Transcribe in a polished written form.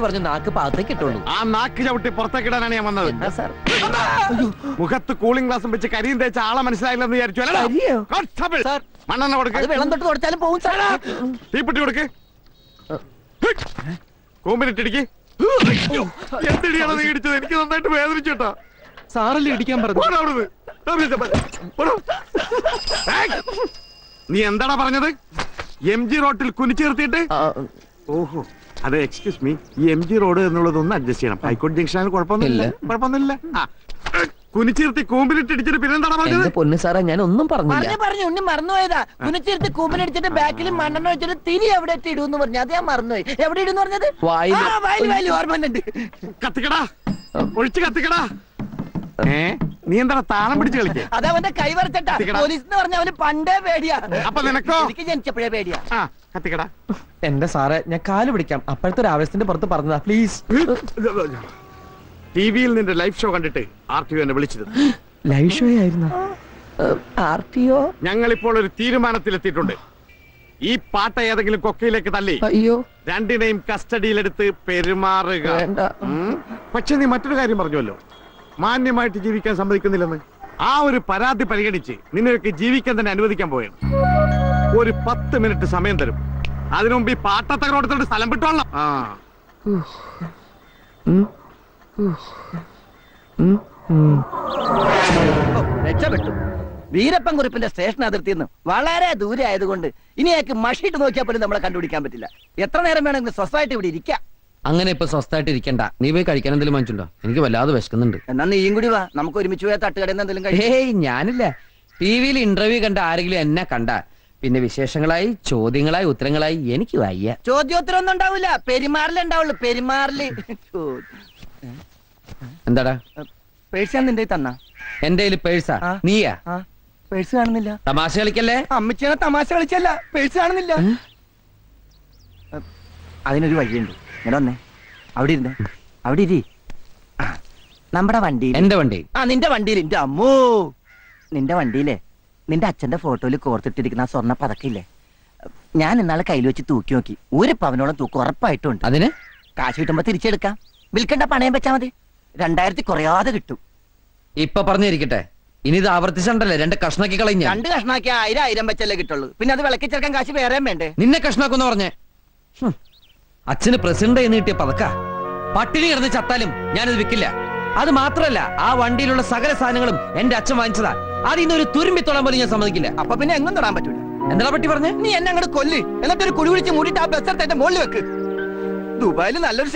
പറഞ്ഞു നാക്ക് പാകത്തേക്ക് ഇട്ടുള്ളൂ. ആ നാക്ക് ചവിട്ടി പുറത്തേക്കിടാനാണ് ഞാൻ വന്നത്. എന്താ സാർ? മുഖത്ത് കൂളിംഗ് ഗ്ലാസും വെച്ച് കരിയും തേച്ച ആളെ മനസ്സിലായില്ലെന്ന് വിചാരിച്ചു. മണ്ണെണ്ണ കൊടുക്ക്. വെള്ളം തൊട്ട് തുടച്ചാലും പോകും സാർ. തീപ്പെട്ടി കൊടുക്ക്. കൂമ്പിനിട്ടിടിക്ക്. എന്തിടിയാണ് നീ ഇടിച്ചത്? എനിക്ക് നന്നായിട്ട് വേദനിച്ചു കേട്ടോ. സാറല്ലേ ഇടിക്കാൻ പറഞ്ഞു. നീ എന്താടാ പറഞ്ഞത്? MG റോഡിൽ കുനിച്ചേർത്തിട്ട്? ഓഹോ, അതെ, എക്സ്ക്യൂസ് മീ, ഈ MG റോഡ് എന്നുള്ളതൊന്ന് അഡ്ജസ്റ്റ് ചെയ്യണം. ഹൈക്കോടതി ജംഗ്ഷനിൽ കുഴപ്പമൊന്നുമില്ല. കുനിച്ചീർത്തി കൂമ്പിലിട്ടിടിച്ചിട്ട് പിന്നെന്താണ് പറഞ്ഞത്? പൊന്നു സാറേ, ഞാൻ ഒന്നും പറഞ്ഞില്ല. പറഞ്ഞു ഉണ്ണി മറന്നുപോയതാ. കുനിച്ചീർത്തി കൂമ്പിലടിച്ചിട്ട് ബാക്കിൽ മണ്ണെണ്ണ വെച്ചിട്ട് തിരി എവിടെ ഇടൂന്ന് പറഞ്ഞു. അത് ഞാൻ മറന്നുപോയി. എവിടെ ഇടുന്ന് പറഞ്ഞത്? വായിൽ ഓർമ്മയുണ്ട്. കത്തിക്കടാ, ഒഴിച്ച് കത്തിക്കടാ. നീ എന്താ താളം പിടിച്ച് കളിക്കേ? അത് അവന്റെ കൈ വരച്ചട്ടാ. പോലീസ് എന്ന് പറഞ്ഞ അവന് പണ്ടേ പേടിയാ. അപ്പൊ നിനക്കോ? എനിക്ക് ജനിച്ചപ്പോഴേ പേടിയാ. കത്തിക്കടാ. എന്റെ സാറേ, ഞാൻ കാല് പിടിക്കാം. അപ്പോഴത്തെ ഒരു ആവേശത്തിന്റെ പുറത്ത് പറഞ്ഞതാ, പ്ലീസ്. ടിവിയിൽ നിന്റെ ലൈവ് ഷോ കണ്ടിട്ട് RTO എന്നെ വിളിച്ചിരുന്നു. ലൈവ് ഷോ ആയിരുന്നു? RTO? ഞങ്ങളിപ്പോൾ ഒരു തീരുമാനത്തിലെത്തിയിട്ടുണ്ട്. ഈ പാട്ട ഏതെങ്കിലും കൊക്കയിലേക്ക് തള്ളി അയ്യോ, രണ്ടിനെയും കസ്റ്റഡിയിലെടുത്ത് പെരുമാറുക. പക്ഷെ നീ മറ്റൊരു കാര്യം പറഞ്ഞുവല്ലോ, മാന്യമായിട്ട് ജീവിക്കാൻ സമ്മതിക്കുന്നില്ലെന്ന്. ആ ഒരു പരാതി പരിഗണിച്ച് നിന്നെയൊക്കെ ജീവിക്കാൻ തന്നെ അനുവദിക്കാൻ പോയാണ്. ഒരു 10 മിനിറ്റ് സമയം തരും. അതിനു മുമ്പ് ഈ പാട്ടത്തകരോടത്തോട് സ്ഥലം വിട്ടോളാം. രക്ഷപ്പെട്ടു. വീരപ്പൻ കുറിപ്പിന്റെ സ്റ്റേഷൻ അതിർത്തിയിൽ നിന്ന് വളരെ ദൂരെ ആയതുകൊണ്ട് ഇനി അയാൾക്ക് മഷിയിട്ട് നോക്കിയാൽ പോലും നമ്മളെ കണ്ടുപിടിക്കാൻ പറ്റില്ല. എത്ര നേരം വേണമെങ്കിലും സ്വസ്ഥമായിട്ട് ഇവിടെ ഇരിക്കാം. അങ്ങനെ ഇപ്പൊ സ്വസ്ഥമായിട്ട് ഇരിക്കണ്ട. നീ പോയി കഴിക്കാൻ എന്തെങ്കിലും വാങ്ങിച്ചുണ്ടോ? എനിക്ക് വല്ലാതെ വിശക്കുന്നുണ്ട്. എന്നാ നീയും കൂടി വാ, നമുക്ക് ഒരുമിച്ച് പോയാൽ തട്ടുകടയിൽ എന്തെങ്കിലും കഴിക്കാം. ഏയ്, ഞാനില്ല. ടിവിയിൽ ഇന്റർവ്യൂ കണ്ട ആരെങ്കിലും എന്നെ കണ്ട പിന്നെ വിശേഷങ്ങളായി, ചോദ്യങ്ങളായി, ഉത്തരങ്ങളായി എനിക്ക് വയ്യ. ചോദ്യോത്തരം ഒന്നും ഉണ്ടാവില്ല, പെരുമാറിലുണ്ടാവുള്ളു. പെരുമാറില്. എന്താടാ? പേഴ്സ് ഞാൻ നിന്റെ തന്ന. എന്റെ കയ്യിൽ പേഴ്സാ? നീയാ? പേഴ്സ് കാണുന്നില്ല. തമാശ കളിക്കല്ലേ? അമ്മച്ചിയാണ് തമാശ കളിച്ചല്ല, പേഴ്സ് കാണുന്നില്ല. അതിനൊരു വഴിയുണ്ട്. ഇങ്ങനെ വന്നേ, അവിടെ ഇരുന്നേ, അവിടെ ഇരി. നമ്മുടെ വണ്ടി. എന്റെ വണ്ടി? നിന്റെ വണ്ടിയിൽ. എന്റെ അമ്മോ, നിന്റെ വണ്ടിയിലെ നിന്റെ അച്ഛന്റെ ഫോട്ടോയിൽ കോർത്തിട്ടിരിക്കുന്ന ആ സ്വർണ്ണ പതക്കില്ലേ, ഞാൻ ഇന്നാളെ കയ്യിൽ വെച്ച് തൂക്കി നോക്കി. 1 പവനോളം തൂക്കം ഉറപ്പായിട്ടുണ്ട്. അതിന് കാശ് കിട്ടുമ്പോ തിരിച്ചെടുക്കാം. വിൽക്കണ്ട, പണയം വെച്ചാ മതി. 2000 കുറയാതെ കിട്ടും. ഇപ്പൊ പറഞ്ഞിരിക്കട്ടെ, ഇനി ഇത് ആവർത്തിച്ചണ്ടല്ലേ 2 കഷ്ണാക്കി കളഞ്ഞ. 2 കഷ്ണാക്കി 1000 വെച്ചല്ലേ കിട്ടുള്ളൂ. പിന്നെ അത് വിളക്കി ചേർക്കാൻ കാശ് വേറെയും വേണ്ടേ? നിന്നെ കഷ്ണാക്കുന്ന് പറഞ്ഞേ. അച്ഛന് പ്രസിഡന്റ് എന്ന് കിട്ടിയ പതക്ക. പട്ടിണി കിടന്ന് ചത്താലും ഞാനിത് വിൽക്കില്ല. അത് മാത്രല്ല, ആ വണ്ടിയിലുള്ള സകല സാധനങ്ങളും എന്റെ അച്ഛൻ വാങ്ങിച്ചതാ. അതിന്ന് ഒരു തുരുമ്പി തൊടാൻ പോലും ഞാൻ സമ്മതിക്കില്ല. അപ്പൊ പിന്നെ എങ്ങും തൊടാൻ പറ്റൂല. എന്താ പറ്റി പറഞ്ഞേ? നീ എന്നെ അങ്ങോട്ട് കൊല്ല്, എന്നിട്ട് ഒരു കുഴി വിളിച്ച് മൂടിയിട്ട് ആ ബസ് എടുത്ത് എന്റെ മുകളിൽ വെക്ക്. ദുബായിൽ നല്ലൊരു